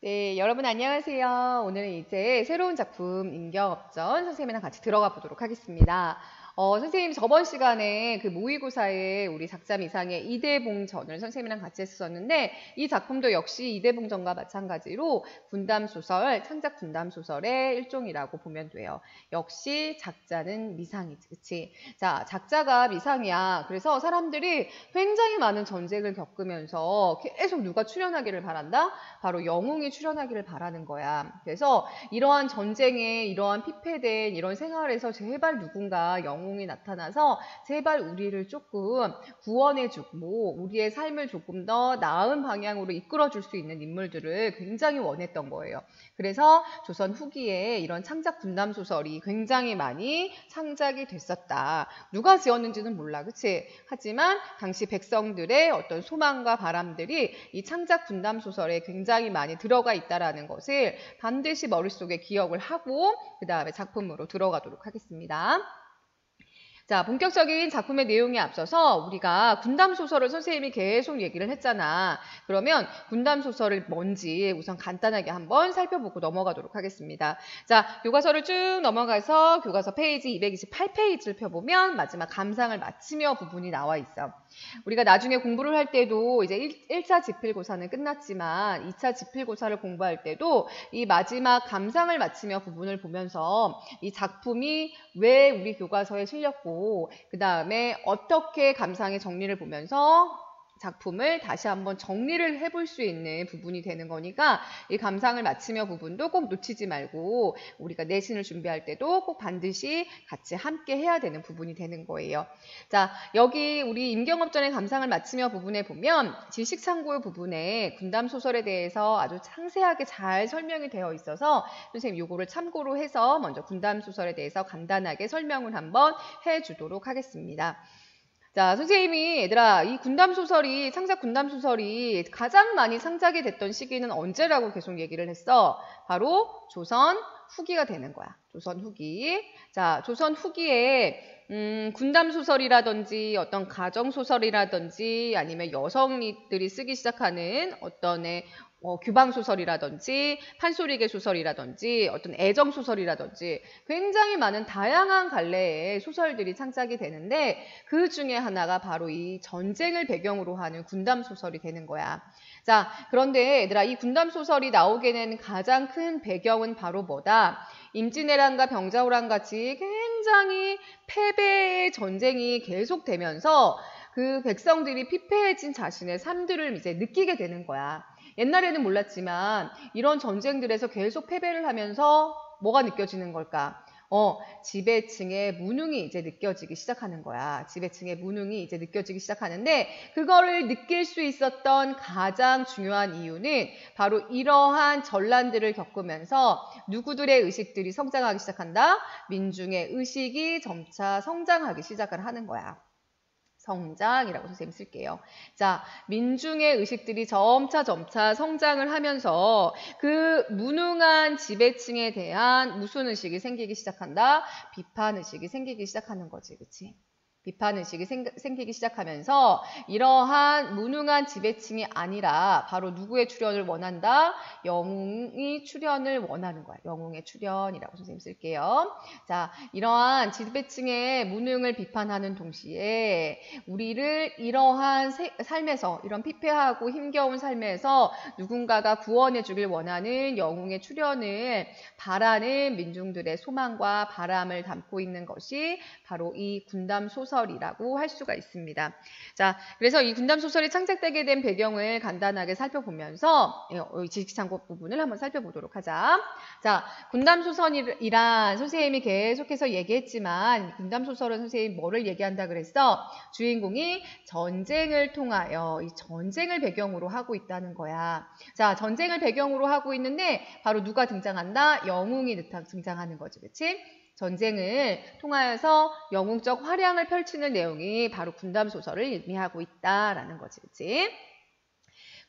네, 여러분 안녕하세요. 오늘은 이제 새로운 작품 임경업전 선생님이랑 같이 들어가 보도록 하겠습니다. 선생님 저번 시간에 그 모의고사에 우리 작자 미상의 이대봉전을 선생님이랑 같이 했었는데 이 작품도 역시 이대봉전과 마찬가지로 군담소설, 창작 군담소설의 일종이라고 보면 돼요. 역시 작자는 미상이지, 그치? 자, 작자가 미상이야. 그래서 사람들이 굉장히 많은 전쟁을 겪으면서 계속 누가 출연하기를 바란다? 바로 영웅이 출연하기를 바라는 거야. 그래서 이러한 전쟁에 이러한 피폐된 이런 생활에서 제발 누군가 영웅이 나타나서 제발 우리를 조금 구원해주고 우리의 삶을 조금 더 나은 방향으로 이끌어줄 수 있는 인물들을 굉장히 원했던 거예요. 그래서 조선 후기에 이런 창작 군담 소설이 굉장히 많이 창작이 됐었다. 누가 지었는지는 몰라, 그치? 하지만 당시 백성들의 어떤 소망과 바람들이 이 창작 군담 소설에 굉장히 많이 들어가 있다라는 것을 반드시 머릿속에 기억을 하고 그 다음에 작품으로 들어가도록 하겠습니다. 자, 본격적인 작품의 내용에 앞서서 우리가 군담소설을 선생님이 계속 얘기를 했잖아. 그러면 군담소설이 뭔지 우선 간단하게 한번 살펴보고 넘어가도록 하겠습니다. 자, 교과서를 쭉 넘어가서 교과서 페이지 228페이지를 펴보면 마지막 감상을 마치며 부분이 나와 있어. 우리가 나중에 공부를 할 때도 이제 1차 지필고사는 끝났지만 2차 지필고사를 공부할 때도 이 마지막 감상을 마치며 부분을 보면서 이 작품이 왜 우리 교과서에 실렸고 그 다음에 어떻게 감상의 정리를 보면서 작품을 다시 한번 정리를 해볼 수 있는 부분이 되는 거니까 이 감상을 마치며 부분도 꼭 놓치지 말고 우리가 내신을 준비할 때도 꼭 반드시 같이 함께 해야 되는 부분이 되는 거예요. 자, 여기 우리 임경업전의 감상을 마치며 부분에 보면 지식참고 부분에 군담소설에 대해서 아주 상세하게 잘 설명이 되어 있어서 선생님 요거를 참고로 해서 먼저 군담소설에 대해서 간단하게 설명을 한번 해주도록 하겠습니다. 자, 선생님이 얘들아 이 군담소설이 창작 군담소설이 가장 많이 창작이 됐던 시기는 언제라고 계속 얘기를 했어? 바로 조선 후기가 되는 거야. 조선 후기. 자, 조선 후기에 군담소설이라든지 어떤 가정소설이라든지 아니면 여성들이 쓰기 시작하는 어떤 규방소설이라든지 판소리개 소설이라든지 어떤 애정소설이라든지 굉장히 많은 다양한 갈래의 소설들이 창작이 되는데 그 중에 하나가 바로 이 전쟁을 배경으로 하는 군담소설이 되는 거야. 자, 그런데 얘들아 이 군담소설이 나오게 된 가장 큰 배경은 바로 뭐다? 임진왜란과 병자호란 같이 굉장히 패배의 전쟁이 계속되면서 그 백성들이 피폐해진 자신의 삶들을 이제 느끼게 되는 거야. 옛날에는 몰랐지만 이런 전쟁들에서 계속 패배를 하면서 뭐가 느껴지는 걸까? 지배층의 무능이 이제 느껴지기 시작하는 거야. 지배층의 무능이 이제 느껴지기 시작하는데 그거를 느낄 수 있었던 가장 중요한 이유는 바로 이러한 전란들을 겪으면서 누구들의 의식들이 성장하기 시작한다? 민중의 의식이 점차 성장하기 시작을 하는 거야. 성장이라고 선생님 쓸게요. 자, 민중의 의식들이 점차 성장을 하면서 그 무능한 지배층에 대한 무슨 의식이 생기기 시작한다? 비판 의식이 생기기 시작하는 거지, 그치? 비판 의식이 생기기 시작하면서 이러한 무능한 지배층이 아니라 바로 누구의 출현을 원한다? 영웅이 출현을 원하는 거야. 영웅의 출현이라고 선생님 쓸게요. 자, 이러한 지배층의 무능을 비판하는 동시에 우리를 이러한 삶에서 이런 피폐하고 힘겨운 삶에서 누군가가 구원해 주길 원하는 영웅의 출현을 바라는 민중들의 소망과 바람을 담고 있는 것이 바로 이 군담 소설이라고 할 수가 있습니다. 자, 그래서 이 군담 소설이 창작되게 된 배경을 간단하게 살펴보면서 지식참고 부분을 한번 살펴보도록 하자. 자, 군담 소설이란 선생님이 계속해서 얘기했지만 군담 소설은 선생님이 뭐를 얘기한다 그랬어? 주인공이 전쟁을 통하여 이 전쟁을 배경으로 하고 있다는 거야. 자, 전쟁을 배경으로 하고 있는데 바로 누가 등장한다? 영웅이 등장하는 거지, 그치? 전쟁을 통하여서 영웅적 활약을 펼치는 내용이 바로 군담소설을 의미하고 있다라는 거지, 그치?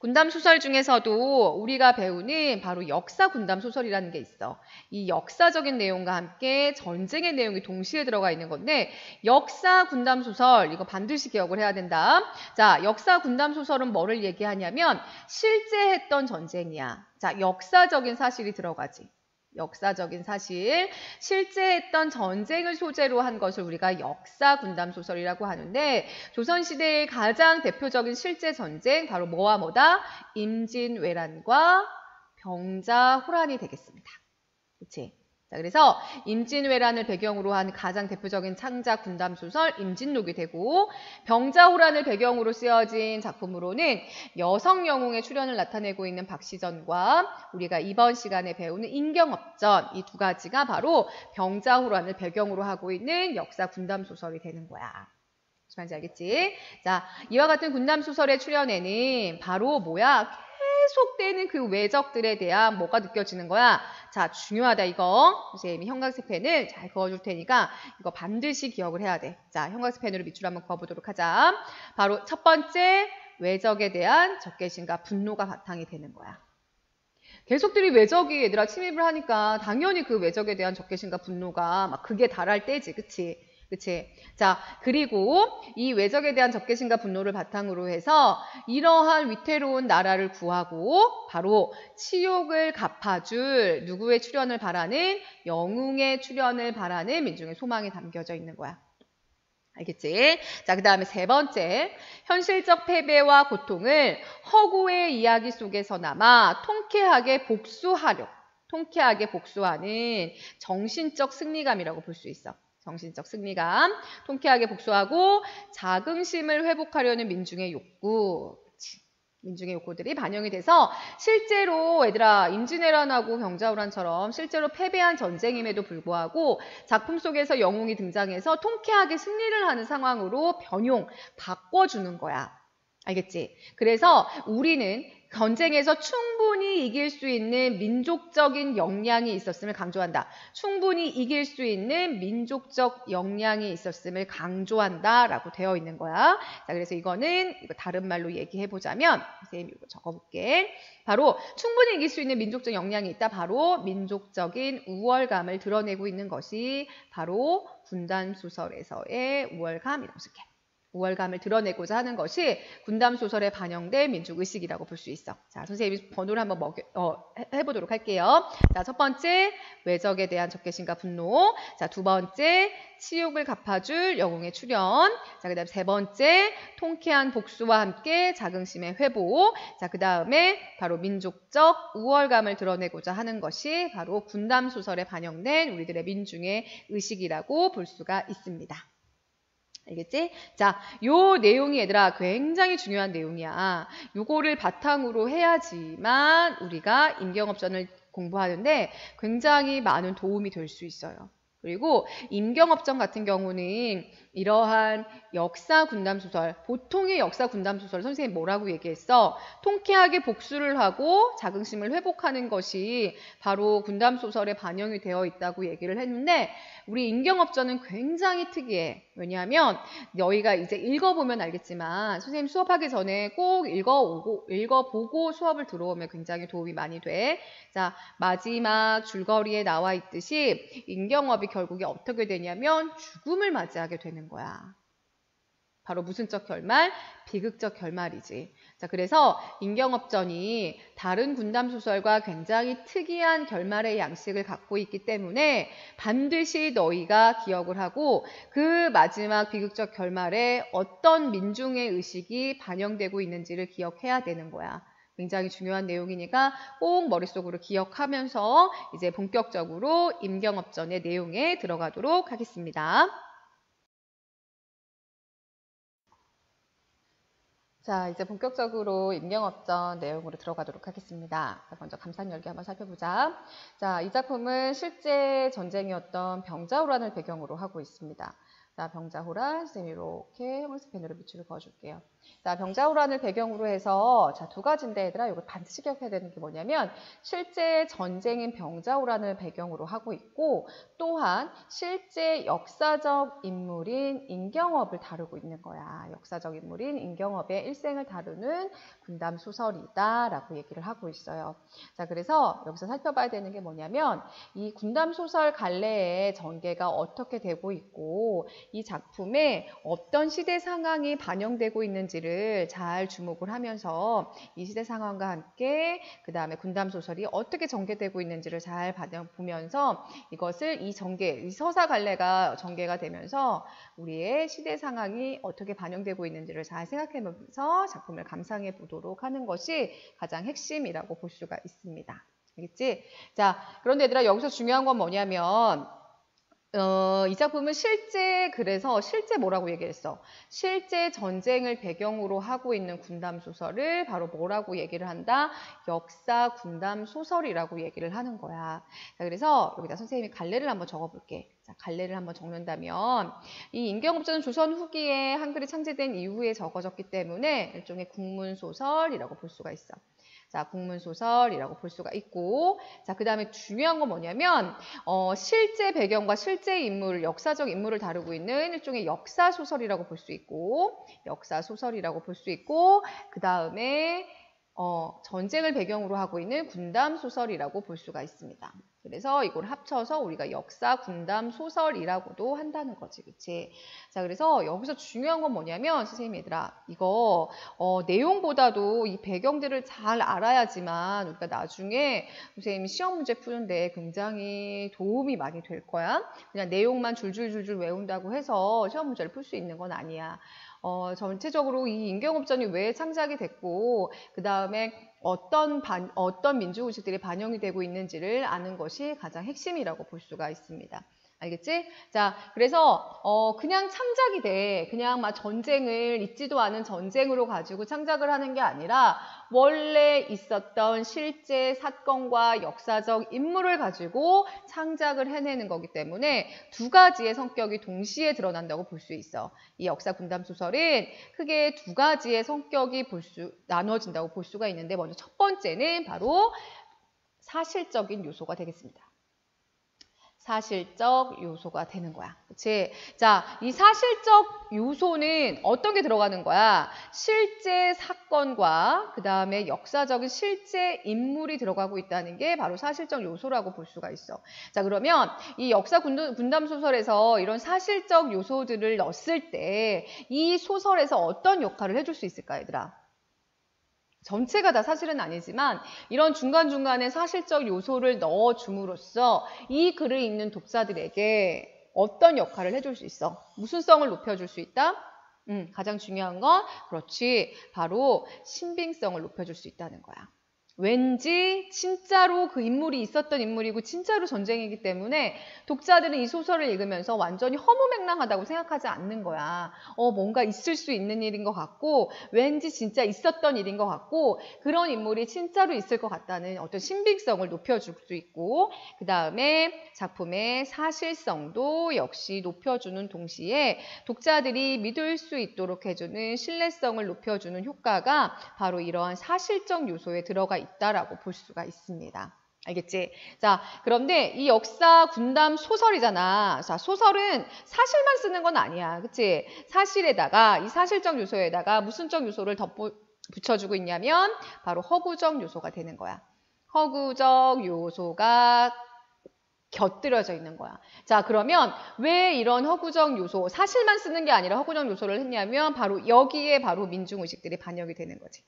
군담 소설 중에서도 우리가 배우는 바로 역사 군담 소설이라는 게 있어. 이 역사적인 내용과 함께 전쟁의 내용이 동시에 들어가 있는 건데 역사 군담 소설 이거 반드시 기억을 해야 된다. 자, 역사 군담 소설은 뭐를 얘기하냐면 실제 했던 전쟁이야. 자, 역사적인 사실이 들어가지. 역사적인 사실, 실제 했던 전쟁을 소재로 한 것을 우리가 역사 군담 소설이라고 하는데 조선시대의 가장 대표적인 실제 전쟁 바로 뭐와 뭐다? 임진왜란과 병자호란이 되겠습니다. 그치? 자, 그래서 임진왜란을 배경으로 한 가장 대표적인 창작 군담 소설 임진록이 되고 병자호란을 배경으로 쓰여진 작품으로는 여성 영웅의 출현을 나타내고 있는 박시전과 우리가 이번 시간에 배우는 인경업전 이 두 가지가 바로 병자호란을 배경으로 하고 있는 역사 군담 소설이 되는 거야. 무슨 말인지 알겠지? 자, 이와 같은 군담 소설의 출현에는 바로 뭐야? 계속되는 그 외적들에 대한 뭐가 느껴지는 거야? 자, 중요하다 이거. 선생님이 형광색 펜을 잘 그어줄 테니까 이거 반드시 기억을 해야 돼. 자, 형광색 펜으로 밑줄 한번 그어보도록 하자. 바로 첫 번째, 외적에 대한 적개심과 분노가 바탕이 되는 거야. 계속들이 외적이 얘들아 침입을 하니까 당연히 그 외적에 대한 적개심과 분노가 막 극에 달할 때지, 그치? 그치? 자, 그리고 이 외적에 대한 적개심과 분노를 바탕으로 해서 이러한 위태로운 나라를 구하고 바로 치욕을 갚아줄 누구의 출현을 바라는 영웅의 출현을 바라는 민중의 소망이 담겨져 있는 거야. 알겠지? 자, 그 다음에 세 번째, 현실적 패배와 고통을 허구의 이야기 속에서나마 통쾌하게 복수하려, 통쾌하게 복수하는 정신적 승리감이라고 볼 수 있어. 정신적 승리감, 통쾌하게 복수하고 자긍심을 회복하려는 민중의 욕구, 민중의 욕구들이 반영이 돼서 실제로 얘들아 임진왜란하고 병자호란처럼 실제로 패배한 전쟁임에도 불구하고 작품 속에서 영웅이 등장해서 통쾌하게 승리를 하는 상황으로 바꿔주는 거야. 알겠지? 그래서 우리는 전쟁에서 충분히 이길 수 있는 민족적인 역량이 있었음을 강조한다. 충분히 이길 수 있는 민족적 역량이 있었음을 강조한다 라고 되어 있는 거야. 자, 그래서 이거는 다른 말로 얘기해보자면 선생님이 이거 적어볼게. 바로 충분히 이길 수 있는 민족적 역량이 있다. 바로 민족적인 우월감을 드러내고 있는 것이 바로 군담소설에서의 우월감이라고 쓸게. 우월감을 드러내고자 하는 것이 군담소설에 반영된 민족의식이라고 볼 수 있어. 자, 선생님이 번호를 한번 해보도록 할게요. 자, 첫 번째, 외적에 대한 적개심과 분노. 자, 두 번째, 치욕을 갚아줄 영웅의 출현. 자, 그 다음 세 번째, 통쾌한 복수와 함께 자긍심의 회복. 자, 그 다음에 바로 민족적 우월감을 드러내고자 하는 것이 바로 군담소설에 반영된 우리들의 민중의 의식이라고 볼 수가 있습니다. 알겠지? 자, 요 내용이 얘들아 굉장히 중요한 내용이야. 요거를 바탕으로 해야지만 우리가 임경업전을 공부하는데 굉장히 많은 도움이 될 수 있어요. 그리고 임경업전 같은 경우는 이러한 역사 군담소설, 보통의 역사 군담소설 선생님 뭐라고 얘기했어? 통쾌하게 복수를 하고 자긍심을 회복하는 것이 바로 군담소설에 반영이 되어 있다고 얘기를 했는데 우리 임경업전은 굉장히 특이해. 왜냐하면 너희가 이제 읽어보면 알겠지만 선생님 수업하기 전에 꼭 읽어보고 수업을 들어오면 굉장히 도움이 많이 돼. 자, 마지막 줄거리에 나와 있듯이 임경업이 결국에 어떻게 되냐면 죽음을 맞이하게 되는 거야. 바로 무슨적 결말? 비극적 결말이지. 자, 그래서 임경업전이 다른 군담소설과 굉장히 특이한 결말의 양식을 갖고 있기 때문에 반드시 너희가 기억을 하고 그 마지막 비극적 결말에 어떤 민중의 의식이 반영되고 있는지를 기억해야 되는 거야. 굉장히 중요한 내용이니까 꼭 머릿속으로 기억하면서 이제 본격적으로 임경업전의 내용에 들어가도록 하겠습니다. 자, 이제 본격적으로 임경업전 내용으로 들어가도록 하겠습니다. 먼저 감산열기 한번 살펴보자. 자, 이 작품은 실제 전쟁이었던 병자호란을 배경으로 하고 있습니다. 자, 병자호란, 선생님이 이렇게 형광색 펜으로 밑줄을 그어줄게요. 자, 병자호란을 배경으로 해서 자, 두 가지인데 얘들아 이걸 반드시 기억해야 되는 게 뭐냐면 실제 전쟁인 병자호란을 배경으로 하고 있고 또한 실제 역사적 인물인 인경업을 다루고 있는 거야. 역사적 인물인 인경업의 일생을 다루는 군담 소설이다라고 얘기를 하고 있어요. 자, 그래서 여기서 살펴봐야 되는 게 뭐냐면 이 군담 소설 갈래의 전개가 어떻게 되고 있고 이 작품에 어떤 시대 상황이 반영되고 있는지를 잘 주목을 하면서 이 시대 상황과 함께 그 다음에 군담 소설이 어떻게 전개되고 있는지를 잘 보면서 이것을 이 서사 갈래가 전개가 되면서 우리의 시대 상황이 어떻게 반영되고 있는지를 잘 생각해보면서 작품을 감상해 보도록 하는 것이 가장 핵심이라고 볼 수가 있습니다. 알겠지? 자, 그런데 얘들아 여기서 중요한 건 뭐냐면 이 작품은 그래서 실제 뭐라고 얘기했어? 실제 전쟁을 배경으로 하고 있는 군담 소설을 바로 뭐라고 얘기를 한다? 역사 군담 소설이라고 얘기를 하는 거야. 자, 그래서 여기다 선생님이 갈래를 한번 적어볼게. 자, 갈래를 한번 적는다면 이 인경업전은 조선 후기에 한글이 창제된 이후에 적어졌기 때문에 일종의 국문소설이라고 볼 수가 있어. 자, 국문소설이라고 볼 수가 있고, 자, 그 다음에 중요한 건 뭐냐면, 실제 배경과 실제 인물, 역사적 인물을 다루고 있는 일종의 역사소설이라고 볼 수 있고, 그 다음에, 전쟁을 배경으로 하고 있는 군담소설이라고 볼 수가 있습니다. 그래서 이걸 합쳐서 우리가 역사 군담 소설이라고도 한다는 거지, 그치? 자, 그래서 여기서 중요한 건 뭐냐면, 선생님 얘들아, 이거, 내용보다도 이 배경들을 잘 알아야지만 우리가 나중에 선생님이 시험 문제 푸는데 굉장히 도움이 많이 될 거야. 그냥 내용만 줄줄줄줄 외운다고 해서 시험 문제를 풀 수 있는 건 아니야. 전체적으로 이 인경업전이 왜 창작이 됐고, 그 다음에 어떤 민주의식들이 반영이 되고 있는지를 아는 것이 가장 핵심이라고 볼 수가 있습니다. 알겠지? 자, 그래서 그냥 창작이 돼. 그냥 막 전쟁을 있지도 않은 전쟁으로 가지고 창작을 하는 게 아니라 원래 있었던 실제 사건과 역사적 인물을 가지고 창작을 해내는 거기 때문에 두 가지의 성격이 동시에 드러난다고 볼 수 있어. 이 역사 군담 소설은 크게 두 가지의 성격이 나눠진다고 볼 수가 있는데 먼저 첫 번째는 바로 사실적인 요소가 되겠습니다. 사실적 요소가 되는 거야. 그치? 자, 이 사실적 요소는 어떤 게 들어가는 거야? 실제 사건과 그 다음에 역사적인 실제 인물이 들어가고 있다는 게 바로 사실적 요소라고 볼 수가 있어. 자, 그러면 이 역사 군담 소설에서 이런 사실적 요소들을 넣었을 때 이 소설에서 어떤 역할을 해줄 수 있을까, 얘들아? 전체가 다 사실은 아니지만 이런 중간중간에 사실적 요소를 넣어줌으로써 이 글을 읽는 독자들에게 어떤 역할을 해줄 수 있어? 무슨 성을 높여줄 수 있다? 가장 중요한 건 그렇지, 바로 신빙성을 높여줄 수 있다는 거야. 왠지 진짜로 그 인물이 있었던 인물이고 진짜로 전쟁이기 때문에 독자들은 이 소설을 읽으면서 완전히 허무맹랑하다고 생각하지 않는 거야. 뭔가 있을 수 있는 일인 것 같고 왠지 진짜 있었던 일인 것 같고 그런 인물이 진짜로 있을 것 같다는 어떤 신빙성을 높여줄 수 있고 그 다음에 작품의 사실성도 역시 높여주는 동시에 독자들이 믿을 수 있도록 해주는 신뢰성을 높여주는 효과가 바로 이러한 사실적 요소에 들어가 있다라고 볼 수가 있습니다. 알겠지? 자, 그런데 이 역사 군담 소설이잖아. 자, 소설은 사실만 쓰는 건 아니야. 그치? 사실에다가, 이 사실적 요소에다가 무슨적 요소를 붙여주고 있냐면, 바로 허구적 요소가 되는 거야. 허구적 요소가 곁들여져 있는 거야. 자, 그러면 왜 이런 허구적 요소, 사실만 쓰는 게 아니라 허구적 요소를 했냐면, 바로 여기에 바로 민중의식들이 반영이 되는 거지.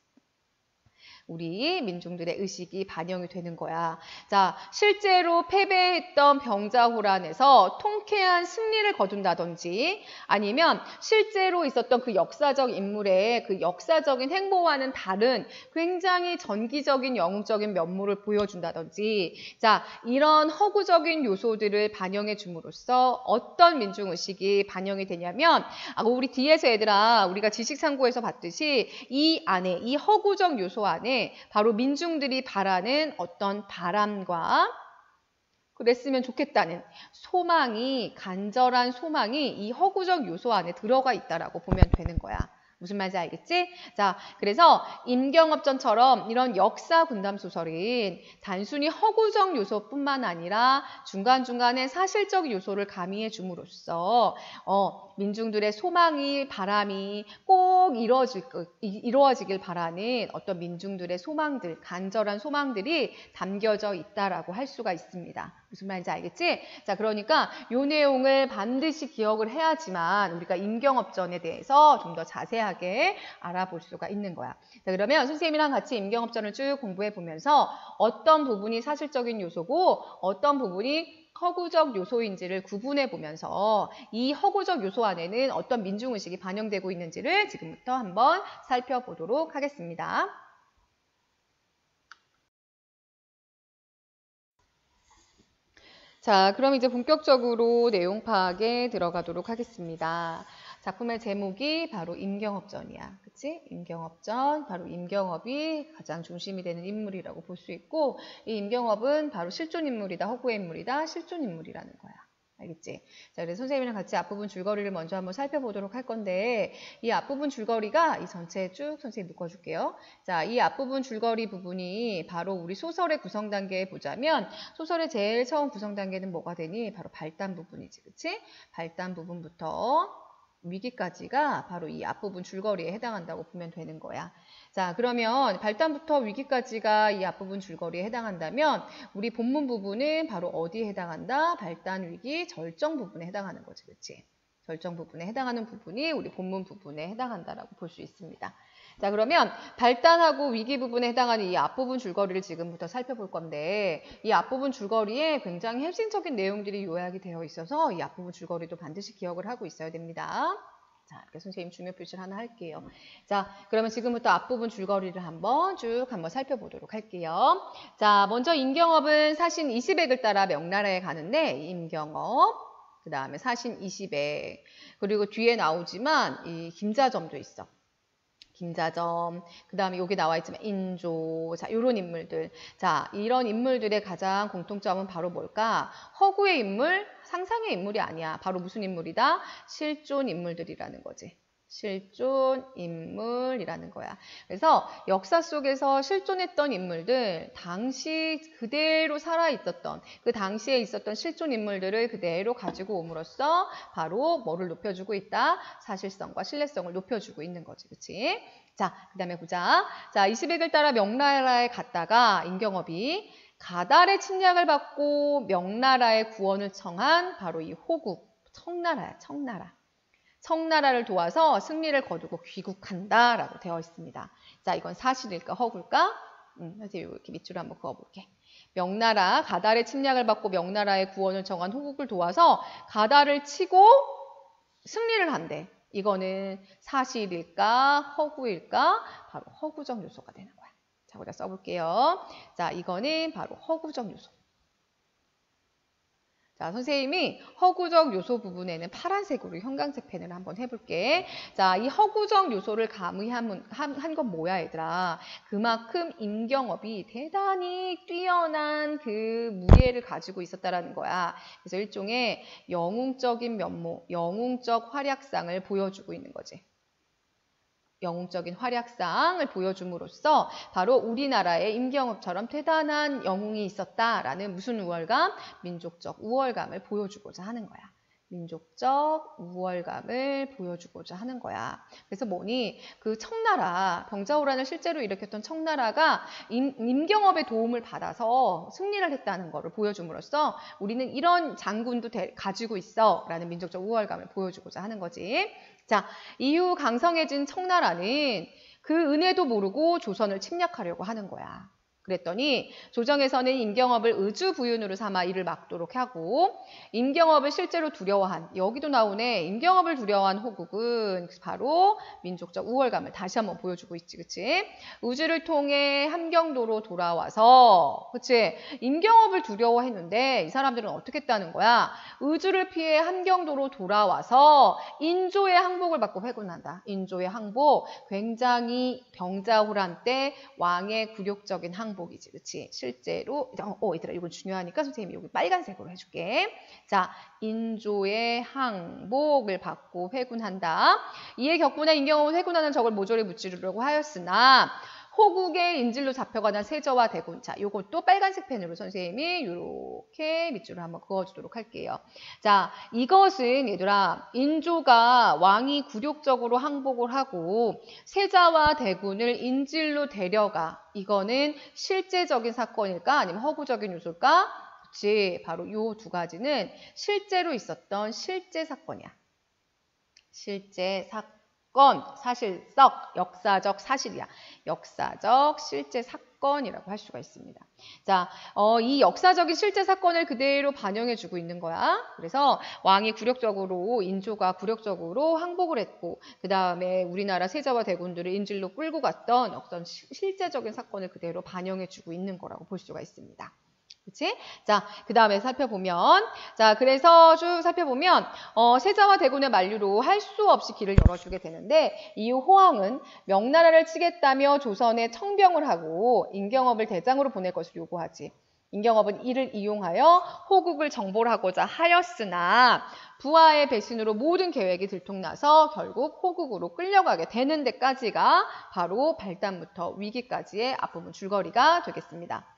우리 민중들의 의식이 반영이 되는 거야. 자, 실제로 패배했던 병자호란에서 통쾌한 승리를 거둔다든지 아니면 실제로 있었던 그 역사적 인물의 그 역사적인 행보와는 다른 굉장히 전기적인 영웅적인 면모를 보여준다든지 자, 이런 허구적인 요소들을 반영해 줌으로써 어떤 민중의식이 반영이 되냐면 우리 뒤에서 얘들아 우리가 지식참고에서 봤듯이 이 안에 이 허구적 요소 안에 바로 민중들이 바라는 어떤 바람과 그랬으면 좋겠다는 소망이 간절한 소망이 이 허구적 요소 안에 들어가 있다라고 보면 되는 거야. 무슨 말인지 알겠지? 자, 그래서 임경업전처럼 이런 역사 군담 소설인 단순히 허구적 요소뿐만 아니라 중간중간에 사실적 요소를 가미해 줌으로써 민중들의 소망이, 바람이 꼭 이루어지길 바라는 어떤 민중들의 소망들, 간절한 소망들이 담겨져 있다라고 할 수가 있습니다. 무슨 말인지 알겠지? 자, 그러니까 이 내용을 반드시 기억을 해야지만 우리가 임경업전에 대해서 좀 더 자세하게 알아볼 수가 있는 거야. 자, 그러면 선생님이랑 같이 임경업전을 쭉 공부해 보면서 어떤 부분이 사실적인 요소고 어떤 부분이 허구적 요소인지를 구분해 보면서 이 허구적 요소 안에는 어떤 민중의식이 반영되고 있는지를 지금부터 한번 살펴보도록 하겠습니다. 자, 그럼 이제 본격적으로 내용 파악에 들어가도록 하겠습니다. 작품의 제목이 바로 임경업전이야. 그치? 임경업전, 바로 임경업이 가장 중심이 되는 인물이라고 볼 수 있고, 이 임경업은 바로 실존 인물이다, 허구의 인물이다, 실존 인물이라는 거야. 알겠지? 자, 그래서 선생님이랑 같이 앞부분 줄거리를 먼저 한번 살펴보도록 할 건데, 이 앞부분 줄거리가 이 전체에 쭉 선생님 묶어줄게요. 자, 이 앞부분 줄거리 부분이 바로 우리 소설의 구성 단계에 보자면, 소설의 제일 처음 구성 단계는 뭐가 되니? 바로 발단 부분이지, 그치? 발단 부분부터 위기까지가 바로 이 앞부분 줄거리에 해당한다고 보면 되는 거야. 자, 그러면 발단부터 위기까지가 이 앞부분 줄거리에 해당한다면 우리 본문 부분은 바로 어디에 해당한다? 발단, 위기, 절정 부분에 해당하는 거지, 그치? 절정 부분에 해당하는 부분이 우리 본문 부분에 해당한다라고 볼 수 있습니다. 자, 그러면 발단하고 위기 부분에 해당하는 이 앞부분 줄거리를 지금부터 살펴볼 건데, 이 앞부분 줄거리에 굉장히 핵심적인 내용들이 요약이 되어 있어서 이 앞부분 줄거리도 반드시 기억을 하고 있어야 됩니다. 자, 이렇게 선생님 중요 표시를 하나 할게요. 자, 그러면 지금부터 앞부분 줄거리를 한번 살펴보도록 할게요. 자, 먼저 임경업은 사신 20액을 따라 명나라에 가는데, 임경업, 그 다음에 사신 20액, 그리고 뒤에 나오지만 이 김자점도 있어. 김자점, 그 다음에 여기 나와 있지만 인조, 자, 요런 인물들. 자, 이런 인물들의 가장 공통점은 바로 뭘까? 허구의 인물, 상상의 인물이 아니야. 바로 무슨 인물이다? 실존 인물들이라는 거지. 실존 인물이라는 거야. 그래서 역사 속에서 실존했던 인물들, 당시 그대로 살아있었던, 그 당시에 있었던 실존 인물들을 그대로 가지고 옴으로써 바로 뭐를 높여주고 있다? 사실성과 신뢰성을 높여주고 있는 거지. 그치? 자, 그 다음에 보자. 자, 20액을 따라 명나라에 갔다가 임경업이 가달의 침략을 받고 명나라의 구원을 청한 바로 이 호국, 청나라야, 청나라. 청나라를 도와서 승리를 거두고 귀국한다라고 되어 있습니다. 자, 이건 사실일까 허구일까? 선생님 이렇게 밑줄을 한번 그어볼게. 명나라, 가달의 침략을 받고 명나라의 구원을 청한 호국을 도와서 가달을 치고 승리를 한대. 이거는 사실일까 허구일까? 바로 허구적 요소가 되는 거야. 자, 우리가 써볼게요. 자, 이거는 바로 허구적 요소. 자, 선생님이 허구적 요소 부분에는 파란색으로 형광색 펜을 한번 해볼게. 자, 이 허구적 요소를 가미한 건 뭐야, 얘들아? 그만큼 임경업이 대단히 뛰어난 그 무예를 가지고 있었다라는 거야. 그래서 일종의 영웅적인 면모, 영웅적 활약상을 보여주고 있는 거지. 영웅적인 활약상을 보여줌으로써 바로 우리나라의 임경업처럼 대단한 영웅이 있었다라는 무슨 우월감? 민족적 우월감을 보여주고자 하는 거야. 민족적 우월감을 보여주고자 하는 거야. 그래서 뭐니? 그 청나라, 병자호란을 실제로 일으켰던 청나라가 임경업의 도움을 받아서 승리를 했다는 것을 보여줌으로써 우리는 이런 장군도 가지고 있어 라는 민족적 우월감을 보여주고자 하는 거지. 자, 이후 강성해진 청나라는 그 은혜도 모르고 조선을 침략하려고 하는 거야. 그랬더니 조정에서는 임경업을 의주부윤으로 삼아 이를 막도록 하고 임경업을 실제로 두려워한, 여기도 나오네. 임경업을 두려워한 호국은 바로 민족적 우월감을 다시 한번 보여주고 있지, 그치? 의주를 통해 함경도로 돌아와서, 그치? 임경업을 두려워했는데 이 사람들은 어떻게 했다는 거야? 의주를 피해 함경도로 돌아와서 인조의 항복을 받고 회군한다. 인조의 항복, 굉장히 병자호란 때 왕의 굴욕적인 항복, 항복이지. 그치? 실제로, 얘들아, 이건 중요하니까 선생님이 여기 빨간색으로 해줄게. 자, 인조의 항복을 받고 회군한다. 이에 격분한 인경업은 회군하는 적을 모조리 무찌르려고 하였으나, 호국의 인질로 잡혀가는 세저와 대군. 자, 요것도 빨간색 펜으로 선생님이 이렇게 밑줄을 한번 그어주도록 할게요. 자, 이것은 얘들아, 인조가 왕이 굴욕적으로 항복을 하고 세자와 대군을 인질로 데려가. 이거는 실제적인 사건일까? 아니면 허구적인 요소일까? 그치, 바로 요 두 가지는 실제로 있었던 실제 사건이야. 실제 사건. 사실적, 역사적 사실이야. 역사적 실제 사건이라고 할 수가 있습니다. 자, 이 역사적인 실제 사건을 그대로 반영해주고 있는 거야. 그래서 왕이 굴욕적으로, 인조가 굴욕적으로 항복을 했고, 그 다음에 우리나라 세자와 대군들을 인질로 끌고 갔던 어떤 실제적인 사건을 그대로 반영해주고 있는 거라고 볼 수가 있습니다. 그치? 자, 그 다음에 살펴보면, 자, 그래서 쭉 살펴보면, 세자와 대군의 만류로 할 수 없이 길을 열어주게 되는데, 이후 호황은 명나라를 치겠다며 조선에 청병을 하고 인경업을 대장으로 보낼 것을 요구하지. 인경업은 이를 이용하여 호국을 정벌하고자 하였으나, 부하의 배신으로 모든 계획이 들통나서 결국 호국으로 끌려가게 되는 데까지가 바로 발단부터 위기까지의 앞부분 줄거리가 되겠습니다.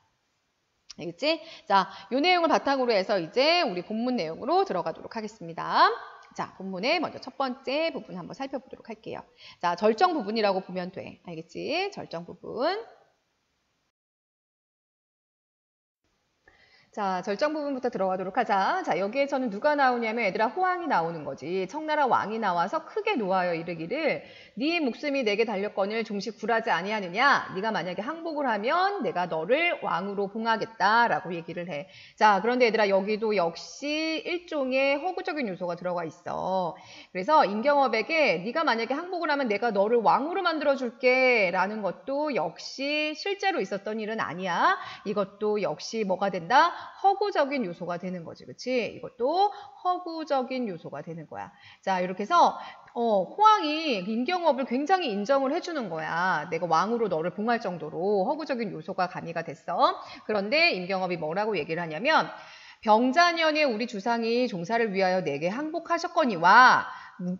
알겠지? 자, 요 내용을 바탕으로 해서 이제 우리 본문 내용으로 들어가도록 하겠습니다. 자, 본문의 먼저 첫 번째 부분 한번 살펴보도록 할게요. 자, 절정 부분이라고 보면 돼. 알겠지? 절정 부분. 자, 절정 부분부터 들어가도록 하자. 자, 여기에서는 누가 나오냐면 얘들아 호황이 나오는 거지. 청나라 왕이 나와서 크게 노하여 이르기를 네 목숨이 내게 달렸거늘 종시 굴하지 아니하느냐. 네가 만약에 항복을 하면 내가 너를 왕으로 봉하겠다라고 얘기를 해. 자, 그런데 얘들아 여기도 역시 일종의 허구적인 요소가 들어가 있어. 그래서 인경업에게 네가 만약에 항복을 하면 내가 너를 왕으로 만들어줄게 라는 것도 역시 실제로 있었던 일은 아니야. 이것도 역시 뭐가 된다? 허구적인 요소가 되는 거지. 그치? 이것도 허구적인 요소가 되는 거야. 자, 이렇게 해서 호황이 인경업을 굉장히 인정을 해주는 거야. 내가 왕으로 너를 봉할 정도로 허구적인 요소가 가미가 됐어. 그런데 인경업이 뭐라고 얘기를 하냐면 병자년에 우리 주상이 종사를 위하여 내게 항복하셨거니와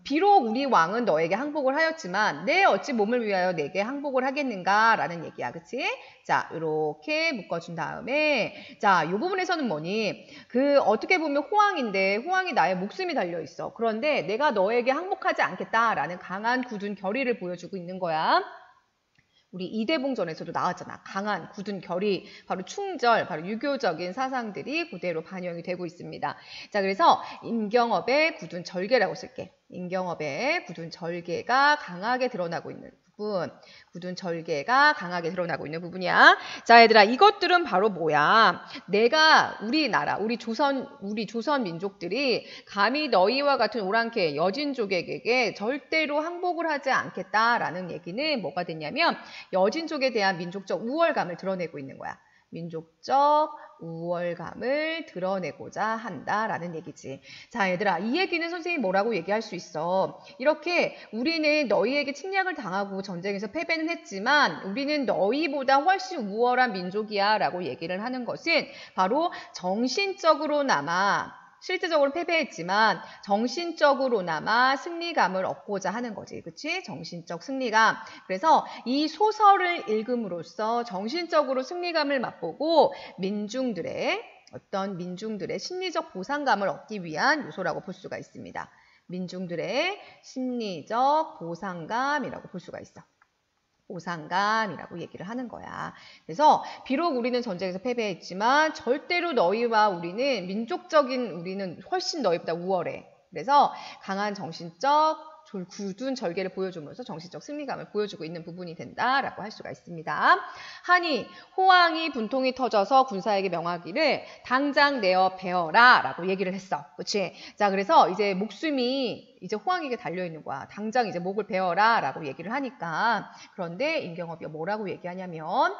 비록 우리 왕은 너에게 항복을 하였지만 내 어찌 몸을 위하여 내게 항복을 하겠는가 라는 얘기야. 그치? 자, 이렇게 묶어준 다음에 자, 이 부분에서는 뭐니? 어떻게 보면 호황인데 호황이 나의 목숨이 달려있어. 그런데 내가 너에게 항복하지 않겠다라는 강한 굳은 결의를 보여주고 있는 거야. 우리 이대봉전에서도 나왔잖아. 강한 굳은 결의, 바로 충절, 바로 유교적인 사상들이 그대로 반영이 되고 있습니다. 자, 그래서 인경업의 굳은 절개라고 쓸게. 인경업의 굳은 절개가 강하게 드러나고 있는 부분, 굳은 절개가 강하게 드러나고 있는 부분이야. 자, 얘들아, 이것들은 바로 뭐야? 내가 우리나라, 우리 조선 민족들이 감히 너희와 같은 오랑캐 여진족에게 절대로 항복을 하지 않겠다라는 얘기는 뭐가 됐냐면 여진족에 대한 민족적 우월감을 드러내고 있는 거야. 민족적 우월감을 드러내고자 한다라는 얘기지. 자, 얘들아, 이 얘기는 선생님이 뭐라고 얘기할 수 있어? 이렇게 우리는 너희에게 침략을 당하고 전쟁에서 패배는 했지만 우리는 너희보다 훨씬 우월한 민족이야 라고 얘기를 하는 것은 바로 정신적으로나마 실제적으로 패배했지만 정신적으로나마 승리감을 얻고자 하는 거지. 그치? 정신적 승리감. 그래서 이 소설을 읽음으로써 정신적으로 승리감을 맛보고 민중들의 심리적 보상감을 얻기 위한 요소라고 볼 수가 있습니다. 민중들의 심리적 보상감이라고 볼 수가 있어. 보상감이라고 얘기를 하는 거야. 그래서 비록 우리는 전쟁에서 패배했지만 절대로 너희와 우리는 훨씬 너희보다 우월해. 그래서 강한 정신적 굳은 절개를 보여주면서 정신적 승리감을 보여주고 있는 부분이 된다라고 할 수가 있습니다. 하니 호황이 분통이 터져서 군사에게 명하기를 당장 내어 베어라 라고 얘기를 했어. 그치? 자, 그래서 이제 목숨이 이제 호황에게 달려있는 거야. 당장 이제 목을 베어라 라고 얘기를 하니까. 그런데 인경업이 뭐라고 얘기하냐면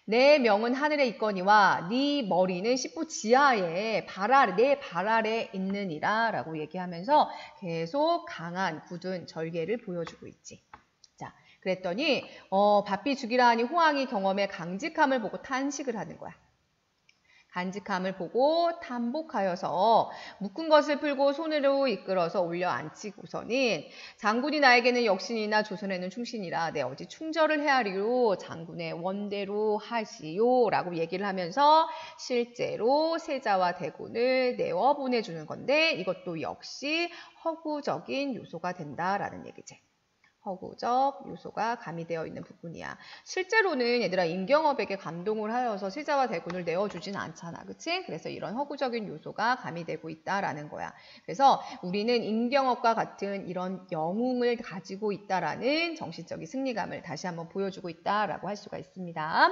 내 명은 하늘에 있거니와 네 머리는 십부 지하에 내 발 아래 있느니라 라고 얘기하면서 계속 강한 굳은 절개를 보여주고 있지. 자, 그랬더니 바삐 죽이라 하니 호황이 경험의 강직함을 보고 탄식을 하는 거야. 간직함을 보고 탄복하여서 묶은 것을 풀고 손으로 이끌어서 올려 앉히고서는 장군이 나에게는 역신이나 조선에는 충신이라 내 어디 충절을 헤아리로 장군의 원대로 하시오 라고 얘기를 하면서 실제로 세자와 대군을 내어 보내주는 건데 이것도 역시 허구적인 요소가 된다라는 얘기지. 허구적 요소가 가미되어 있는 부분이야. 실제로는 얘들아 임경업에게 감동을 하여서 세자와 대군을 내어주진 않잖아. 그치? 그래서 이런 허구적인 요소가 가미되고 있다라는 거야. 그래서 우리는 임경업과 같은 이런 영웅을 가지고 있다라는 정신적인 승리감을 다시 한번 보여주고 있다라고 할 수가 있습니다.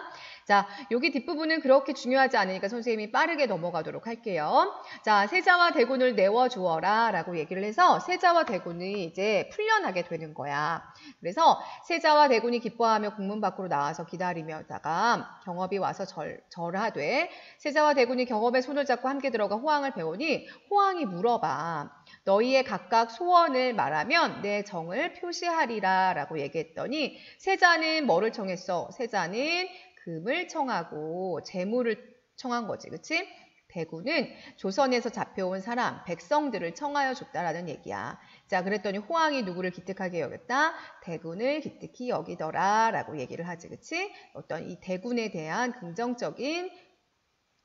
자, 여기 뒷부분은 그렇게 중요하지 않으니까 선생님이 빠르게 넘어가도록 할게요. 자, 세자와 대군을 내어주어라 라고 얘기를 해서 세자와 대군이 이제 풀려나게 되는 거야. 그래서 세자와 대군이 기뻐하며 국문 밖으로 나와서 기다리며다가 경업이 와서 절하되 세자와 대군이 경업의 손을 잡고 함께 들어가 호황을 배우니 호황이 물어봐. 너희의 각각 소원을 말하면 내 정을 표시하리라 라고 얘기했더니 세자는 뭐를 청했어? 세자는 금을 청하고 재물을 청한 거지. 그치? 대군은 조선에서 잡혀온 사람, 백성들을 청하여 줬다라는 얘기야. 자, 그랬더니 호황이 누구를 기특하게 여겼다? 대군을 기특히 여기더라 라고 얘기를 하지. 그치? 어떤 이 대군에 대한 긍정적인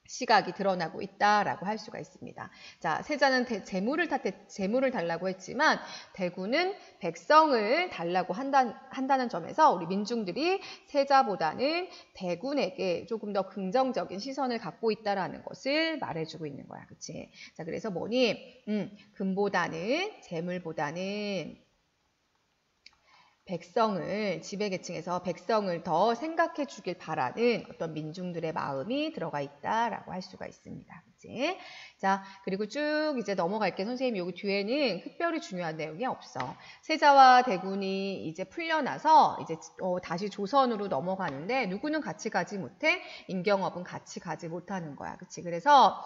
시각이 드러나고 있다라고 할 수가 있습니다. 자, 세자는 재물을 달라고 했지만 대군은 백성을 달라고 한다는 점에서 우리 민중들이 세자보다는 대군에게 조금 더 긍정적인 시선을 갖고 있다라는 것을 말해주고 있는 거야. 그치? 자, 그래서 뭐니? 금보다는 재물보다는 백성을, 지배계층에서 백성을 더 생각해 주길 바라는 어떤 민중들의 마음이 들어가 있다라고 할 수가 있습니다. 그치? 자, 그리고 쭉 이제 넘어갈게. 선생님 여기 뒤에는 특별히 중요한 내용이 없어. 세자와 대군이 이제 풀려나서 이제 다시 조선으로 넘어가는데 누구는 같이 가지 못해? 임경업은 같이 가지 못하는 거야. 그치? 그래서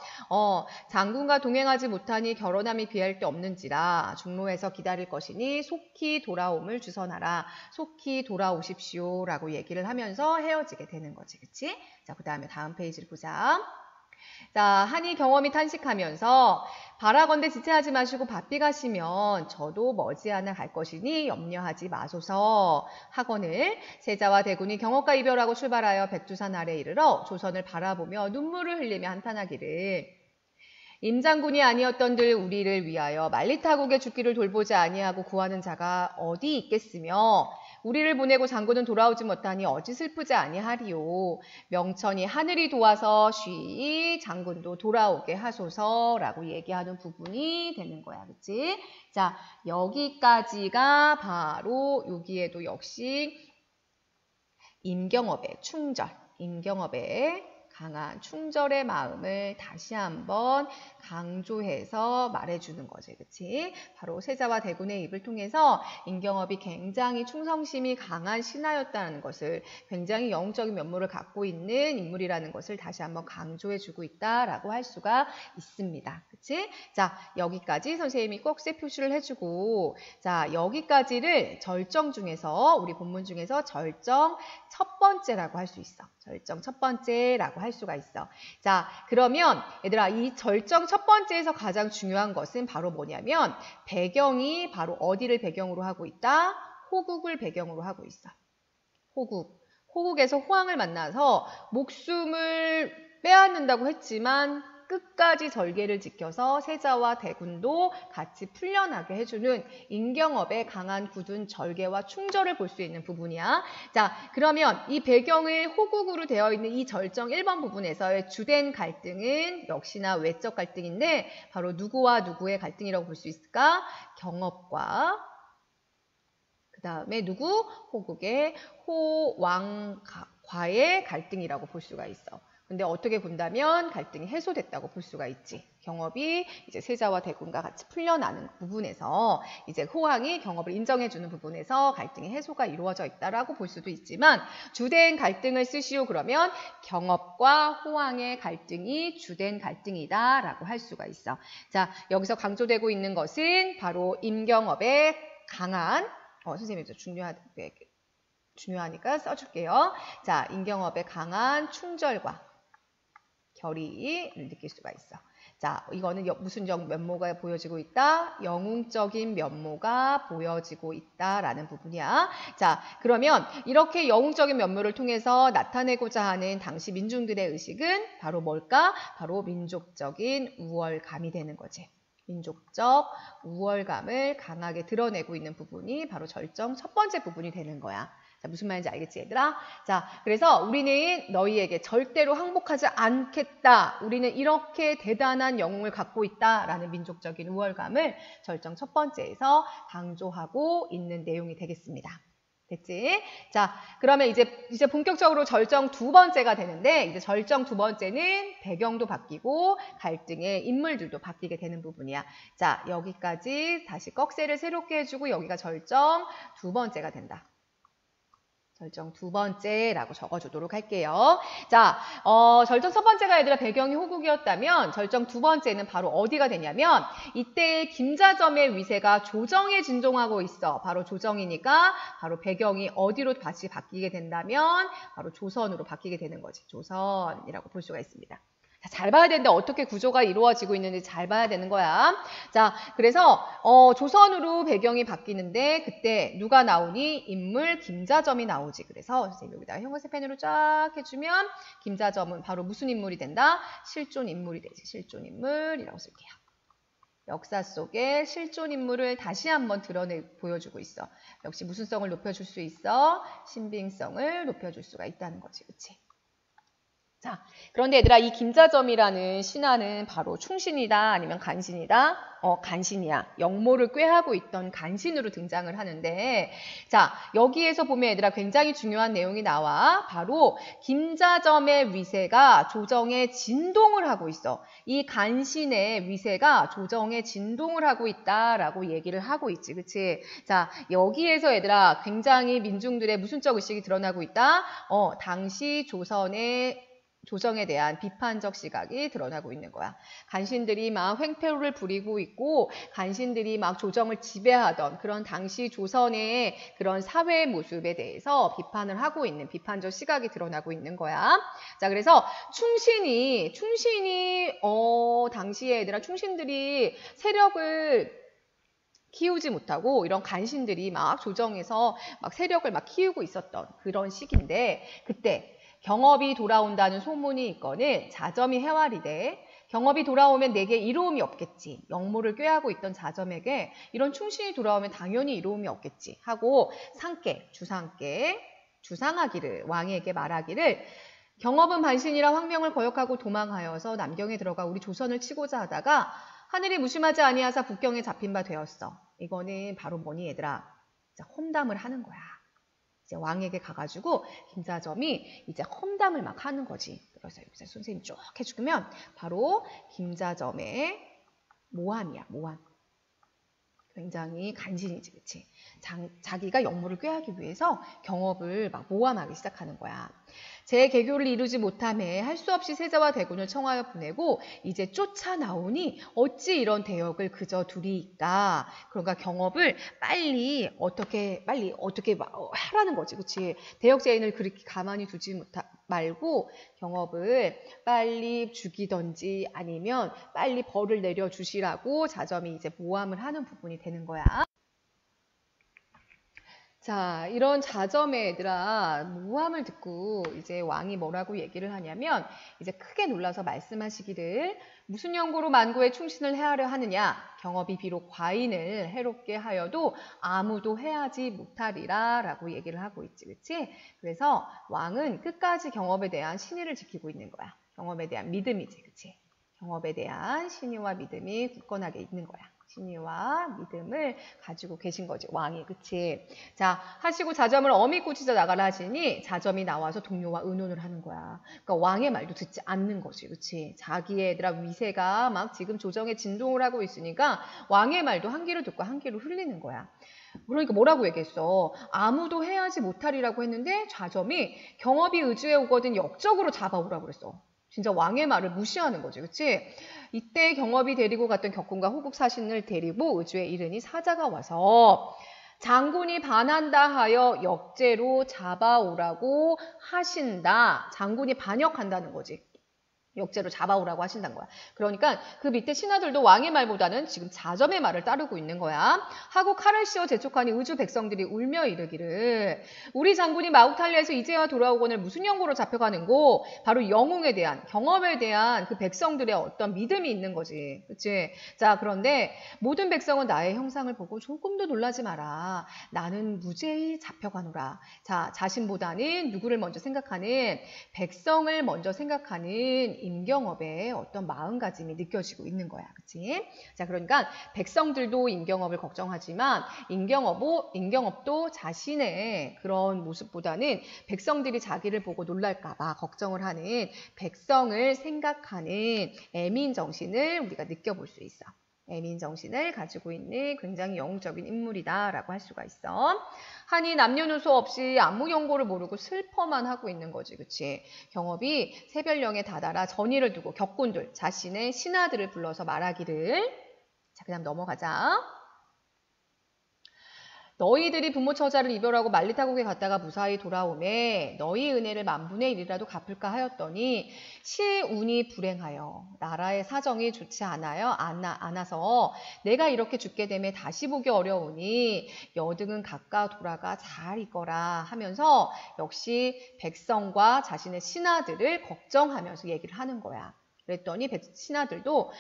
장군과 동행하지 못하니 결혼함이 비할 데 없는지라 중로에서 기다릴 것이니 속히 돌아옴을 주선하라. 속히 돌아오십시오 라고 얘기를 하면서 헤어지게 되는 거지. 그치? 자, 그 다음에 다음 페이지를 보자. 자, 하니 경험이 탄식하면서 바라건대 지체하지 마시고 바삐 가시면 저도 머지않아 갈 것이니 염려하지 마소서 하거늘 세자와 대군이 경업과 이별하고 출발하여 백두산 아래 이르러 조선을 바라보며 눈물을 흘리며 한탄하기를 임장군이 아니었던들 우리를 위하여 만리타국의 죽기를 돌보지 아니하고 구하는 자가 어디 있겠으며 우리를 보내고 장군은 돌아오지 못하니 어찌 슬프지 아니하리요. 명천이 하늘이 도와서 쉬이 장군도 돌아오게 하소서라고 얘기하는 부분이 되는 거야. 그치? 자, 여기까지가 바로 여기에도 역시 임경업의 충절, 임경업의 강한 충절의 마음을 다시 한번 강조해서 말해주는 거지. 그치? 바로 세자와 대군의 입을 통해서 임경업이 굉장히 충성심이 강한 신하였다는 것을, 굉장히 영적인 면모를 갖고 있는 인물이라는 것을 다시 한번 강조해주고 있다라고 할 수가 있습니다. 그치? 자, 여기까지 선생님이 꼭세 표시를 해주고, 자, 여기까지를 절정 중에서, 우리 본문 중에서 절정 첫 번째라고 할 수 있어. 절정 첫 번째라고 할 수가 있어. 자, 그러면 얘들아, 이 절정 첫 번째에서 가장 중요한 것은 바로 뭐냐면 배경이 바로 어디를 배경으로 하고 있다? 호국을 배경으로 하고 있어. 호국. 호국에서 호황을 만나서 목숨을 빼앗는다고 했지만 끝까지 절개를 지켜서 세자와 대군도 같이 풀려나게 해주는 임경업의 강한 굳은 절개와 충절을 볼 수 있는 부분이야. 자, 그러면 이 배경을 호국으로 되어 있는 이 절정 1번 부분에서의 주된 갈등은 역시나 외적 갈등인데 바로 누구와 누구의 갈등이라고 볼 수 있을까? 경업과 그 다음에 누구? 호국의 호왕과의 갈등이라고 볼 수가 있어. 근데 어떻게 본다면 갈등이 해소됐다고 볼 수가 있지. 경업이 이제 세자와 대군과 같이 풀려나는 부분에서 이제 호황이 경업을 인정해주는 부분에서 갈등의 해소가 이루어져 있다라고 볼 수도 있지만 주된 갈등을 쓰시오 그러면 경업과 호황의 갈등이 주된 갈등이다라고 할 수가 있어. 자, 여기서 강조되고 있는 것은 바로 임경업의 강한 선생님이 좀 중요하게 중요하니까 써줄게요. 자, 인경업의 강한 충절과 결의를 느낄 수가 있어. 자, 이거는 무슨 면모가 보여지고 있다? 영웅적인 면모가 보여지고 있다라는 부분이야. 자, 그러면 이렇게 영웅적인 면모를 통해서 나타내고자 하는 당시 민중들의 의식은 바로 뭘까? 바로 민족적인 우월감이 되는 거지. 민족적 우월감을 강하게 드러내고 있는 부분이 바로 절정 첫 번째 부분이 되는 거야. 자, 무슨 말인지 알겠지, 얘들아? 자, 그래서 우리는 너희에게 절대로 항복하지 않겠다. 우리는 이렇게 대단한 영웅을 갖고 있다라는 민족적인 우월감을 절정 첫 번째에서 강조하고 있는 내용이 되겠습니다. 됐지? 자, 그러면 이제 본격적으로 절정 두 번째가 되는데, 이제 절정 두 번째는 배경도 바뀌고 갈등의 인물들도 바뀌게 되는 부분이야. 자, 여기까지 다시 꺽쇠를 새롭게 해주고 여기가 절정 두 번째가 된다. 절정 두 번째라고 적어주도록 할게요. 자, 절정 첫 번째가 얘들아 배경이 호국이었다면 절정 두 번째는 바로 어디가 되냐면 이때 김자점의 위세가 조정에 진동하고 있어. 바로 조정이니까 바로 배경이 어디로 다시 바뀌게 된다면 바로 조선으로 바뀌게 되는 거지. 조선이라고 볼 수가 있습니다. 자, 잘 봐야 되는데 어떻게 구조가 이루어지고 있는지 잘 봐야 되는 거야. 자, 그래서 조선으로 배경이 바뀌는데 그때 누가 나오니? 인물 김자점이 나오지. 그래서 선생님이 여기다가 형광색 펜으로 쫙 해주면 김자점은 바로 무슨 인물이 된다? 실존 인물이 되지. 실존 인물이라고 쓸게요. 역사 속의 실존 인물을 다시 한번 보여주고 있어. 역시 무슨 성을 높여줄 수 있어? 신빙성을 높여줄 수가 있다는 거지. 그치? 자, 그런데 얘들아 이 김자점이라는 신하는 바로 충신이다 아니면 간신이다? 간신이야. 역모를 꾀하고 있던 간신으로 등장을 하는데 자, 여기에서 보면 얘들아 굉장히 중요한 내용이 나와. 바로 김자점의 위세가 조정에 진동을 하고 있어. 이 간신의 위세가 조정에 진동을 하고 있다라고 얘기를 하고 있지. 그치? 자, 여기에서 얘들아 굉장히 민중들의 무슨적 의식이 드러나고 있다? 당시 조정에 대한 비판적 시각이 드러나고 있는 거야. 간신들이 막 횡포를 부리고 있고 간신들이 막 조정을 지배하던 그런 당시 조선의 그런 사회 모습에 대해서 비판을 하고 있는 비판적 시각이 드러나고 있는 거야. 자, 그래서 충신이 당시에 얘들아 충신들이 세력을 키우지 못하고 이런 간신들이 막 조정에서 막 세력을 막 키우고 있었던 그런 시기인데 그때 경업이 돌아온다는 소문이 있거늘 자점이 해활이 돼. 경업이 돌아오면 내게 이로움이 없겠지. 역모를 꾀하고 있던 자점에게 이런 충신이 돌아오면 당연히 이로움이 없겠지 하고 주상하기를 왕에게 말하기를 경업은 반신이라 황명을 거역하고 도망하여서 남경에 들어가 우리 조선을 치고자 하다가 하늘이 무심하지 아니하사 북경에 잡힌 바 되었어. 이거는 바로 뭐니 얘들아? 험담을 하는 거야. 이제 왕에게 가가지고 김자점이 이제 험담을 막 하는 거지. 그래서 여기서 선생님 쭉 해주면 바로 김자점의 모함이야. 모함. 굉장히 간신이지. 그치? 자기가 역모를 꾀하기 위해서 경업을 막 모함하기 시작하는 거야. 제 개교를 이루지 못함에 할 수 없이 세자와 대군을 청하여 보내고 이제 쫓아 나오니 어찌 이런 대역을 그저 두리이까. 그러니까 경업을 빨리 어떻게 하라는 거지. 그치? 대역죄인을 그렇게 가만히 두지 말고 경업을 빨리 죽이던지 아니면 빨리 벌을 내려주시라고 자점이 이제 모함을 하는 부분이 되는 거야. 자, 이런 자점의 얘들아 모함을 듣고 이제 왕이 뭐라고 얘기를 하냐면 이제 크게 놀라서 말씀하시기를 무슨 연고로 만고의 충신을 해하려 하느냐. 경업이 비록 과인을 해롭게 하여도 아무도 해하지 못하리라 라고 얘기를 하고 있지. 그치? 그래서 왕은 끝까지 경업에 대한 신의를 지키고 있는 거야. 경업에 대한 믿음이지. 그치? 경업에 대한 신의와 믿음이 굳건하게 있는 거야. 신의와 믿음을 가지고 계신 거지, 왕이. 그치? 자, 하시고 자점을 어미 꾸짖어 나가라 하시니 자점이 나와서 동료와 의논을 하는 거야. 그러니까 왕의 말도 듣지 않는 거지. 그치? 자기의 얘들아 위세가 막 지금 조정에 진동을 하고 있으니까 왕의 말도 한 귀로 듣고 한 귀로 흘리는 거야. 그러니까 뭐라고 얘기했어? 아무도 해하지 못하리라고 했는데 자점이 경업이 의주에 오거든 역적으로 잡아오라고 그랬어. 진짜 왕의 말을 무시하는 거지. 그치? 이때 경업이 데리고 갔던 격군과 호국 사신을 데리고 의주에 이르니 사자가 와서 장군이 반한다 하여 역제로 잡아오라고 하신다. 장군이 반역한다는 거지. 역제로 잡아오라고 하신다는 거야. 그러니까 그 밑에 신하들도 왕의 말보다는 지금 자점의 말을 따르고 있는 거야. 하고 칼을 씌워 재촉하니 의주 백성들이 울며 이르기를 우리 장군이 마국탈리아에서 이제야 돌아오거늘 무슨 연고로 잡혀가는고 바로 영웅에 대한 경험에 대한 그 백성들의 어떤 믿음이 있는 거지. 그치? 자, 그런데 모든 백성은 나의 형상을 보고 조금도 놀라지 마라. 나는 무죄히 잡혀가노라. 자, 자신보다는 누구를 먼저 생각하는 백성을 먼저 생각하는 임경업의 어떤 마음가짐이 느껴지고 있는 거야. 그치? 자, 그러니까 백성들도 임경업을 걱정하지만 임경업도 자신의 그런 모습보다는 백성들이 자기를 보고 놀랄까봐 걱정을 하는 백성을 생각하는 애민정신을 우리가 느껴볼 수 있어. 애민정신을 가지고 있는 굉장히 영웅적인 인물이다라고 할 수가 있어. 하니 남녀노소 없이 아무 연고를 모르고 슬퍼만 하고 있는 거지. 그치? 경업이 새별령에 다다라 전의를 두고 격군들, 자신의 신하들을 불러서 말하기를 자, 그다음 넘어가자. 너희들이 부모 처자를 이별하고 말리타국에 갔다가 무사히 돌아오매 너희 은혜를 만분의 1이라도 갚을까 하였더니 시운이 불행하여 나라의 사정이 좋지 않아서 내가 이렇게 죽게 되매 다시 보기 어려우니 여등은 각각 돌아가 잘 있거라 하면서 역시 백성과 자신의 신하들을 걱정하면서 얘기를 하는 거야. 그랬더니 신하들도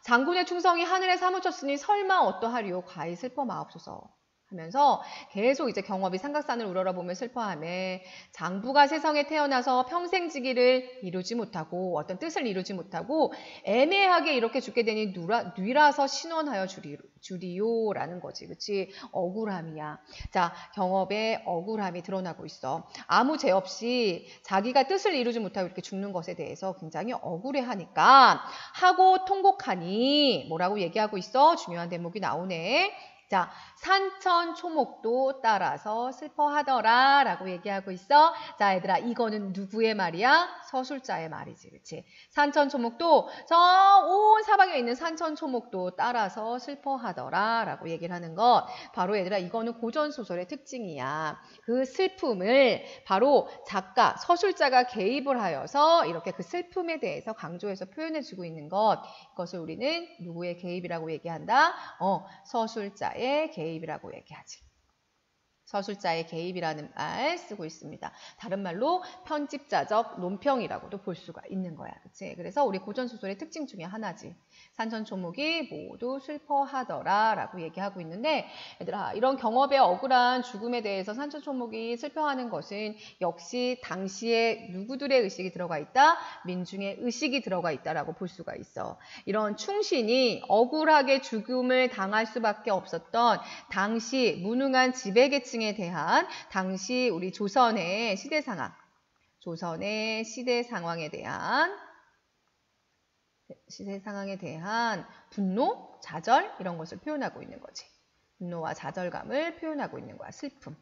장군의 충성이 하늘에 사무쳤으니 설마 어떠하리요 과히 슬퍼 마옵소서. 하면서 계속 이제 경업이 삼각산을 우러러보며 슬퍼하며 장부가 세상에 태어나서 평생지기를 이루지 못하고 어떤 뜻을 이루지 못하고 애매하게 이렇게 죽게 되니 뉘라서 신원하여 주리요라는 거지. 그치? 억울함이야. 자, 경업의 억울함이 드러나고 있어. 아무 죄 없이 자기가 뜻을 이루지 못하고 이렇게 죽는 것에 대해서 굉장히 억울해하니까 하고 통곡하니 뭐라고 얘기하고 있어? 중요한 대목이 나오네. 자, 산천초목도 따라서 슬퍼하더라 라고 얘기하고 있어. 자, 얘들아, 이거는 누구의 말이야? 서술자의 말이지. 그치? 산천초목도 저 온 사방에 있는 산천초목도 따라서 슬퍼하더라 라고 얘기를 하는 것. 바로 얘들아, 이거는 고전소설의 특징이야. 그 슬픔을 바로 작가, 서술자가 개입을 하여서 이렇게 그 슬픔에 대해서 강조해서 표현해주고 있는 것. 이것을 우리는 누구의 개입이라고 얘기한다? 서술자의 개입이라고 얘기하지. 서술자의 개입이라는 말 쓰고 있습니다. 다른 말로 편집자적 논평이라고도 볼 수가 있는 거야. 그치? 그래서 우리 고전소설의 특징 중에 하나지. 산천초목이 모두 슬퍼하더라 라고 얘기하고 있는데 얘들아 이런 경업의 억울한 죽음에 대해서 산천초목이 슬퍼하는 것은 역시 당시에 누구들의 의식이 들어가 있다? 민중의 의식이 들어가 있다라고 볼 수가 있어. 이런 충신이 억울하게 죽음을 당할 수밖에 없었던 당시 무능한 지배계층에 대한 당시 우리 조선의 시대 상황에 대한 분노, 좌절 이런 것을 표현하고 있는 거지. 분노와 좌절감을 표현하고 있는 거야. 슬픔.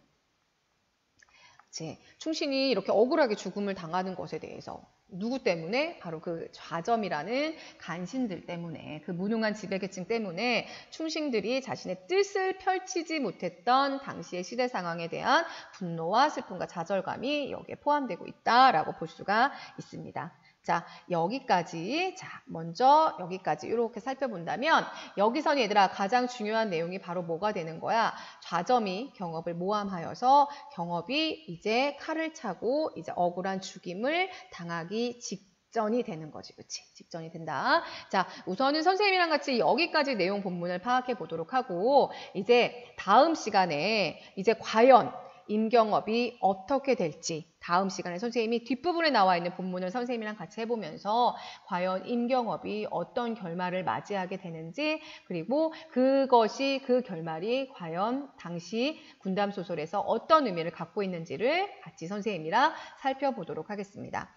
그치? 충신이 이렇게 억울하게 죽음을 당하는 것에 대해서 누구 때문에? 바로 그 좌점이라는 간신들 때문에 그 무능한 지배계층 때문에 충신들이 자신의 뜻을 펼치지 못했던 당시의 시대 상황에 대한 분노와 슬픔과 좌절감이 여기에 포함되고 있다라고 볼 수가 있습니다. 자, 먼저 여기까지 이렇게 살펴본다면 여기서는 얘들아 가장 중요한 내용이 바로 뭐가 되는 거야? 좌점이 경업을 모함하여서 경업이 이제 칼을 차고 이제 억울한 죽임을 당하기 직전이 되는 거지. 그치? 직전이 된다. 자, 우선은 선생님이랑 같이 여기까지 내용 본문을 파악해 보도록 하고 이제 다음 시간에 이제 과연 임경업이 어떻게 될지 다음 시간에 선생님이 뒷부분에 나와 있는 본문을 선생님이랑 같이 해보면서 과연 임경업이 어떤 결말을 맞이하게 되는지 그리고 그 결말이 과연 당시 군담소설에서 어떤 의미를 갖고 있는지를 같이 선생님이랑 살펴보도록 하겠습니다.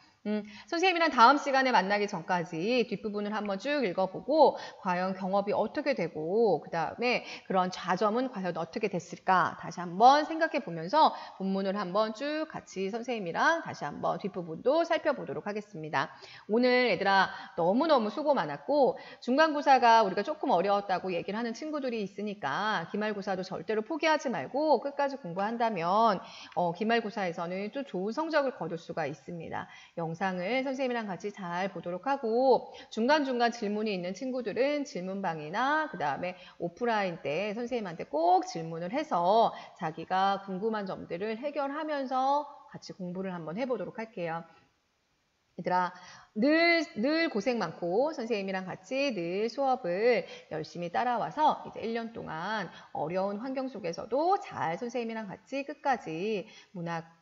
선생님이랑 다음 시간에 만나기 전까지 뒷부분을 한번 쭉 읽어보고 과연 경업이 어떻게 되고 그 다음에 그런 좌점은 과연 어떻게 됐을까 다시 한번 생각해 보면서 본문을 한번 쭉 같이 선생님이랑 다시 한번 뒷부분도 살펴보도록 하겠습니다. 오늘 얘들아 너무너무 수고 많았고 중간고사가 우리가 조금 어려웠다고 얘기를 하는 친구들이 있으니까 기말고사도 절대로 포기하지 말고 끝까지 공부한다면 기말고사에서는 또 좋은 성적을 거둘 수가 있습니다. 영상을 선생님이랑 같이 잘 보도록 하고 중간중간 질문이 있는 친구들은 질문방이나 그 다음에 오프라인 때 선생님한테 꼭 질문을 해서 자기가 궁금한 점들을 해결하면서 같이 공부를 한번 해보도록 할게요. 얘들아 늘 고생 많고 선생님이랑 같이 늘 수업을 열심히 따라와서 이제 1년 동안 어려운 환경 속에서도 잘 선생님이랑 같이 끝까지 문학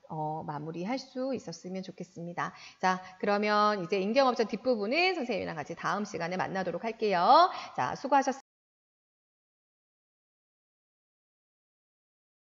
마무리할 수 있었으면 좋겠습니다. 자, 그러면 이제 인경업자 뒷부분은 선생님이랑 같이 다음 시간에 만나도록 할게요. 자, 수고하셨습니다.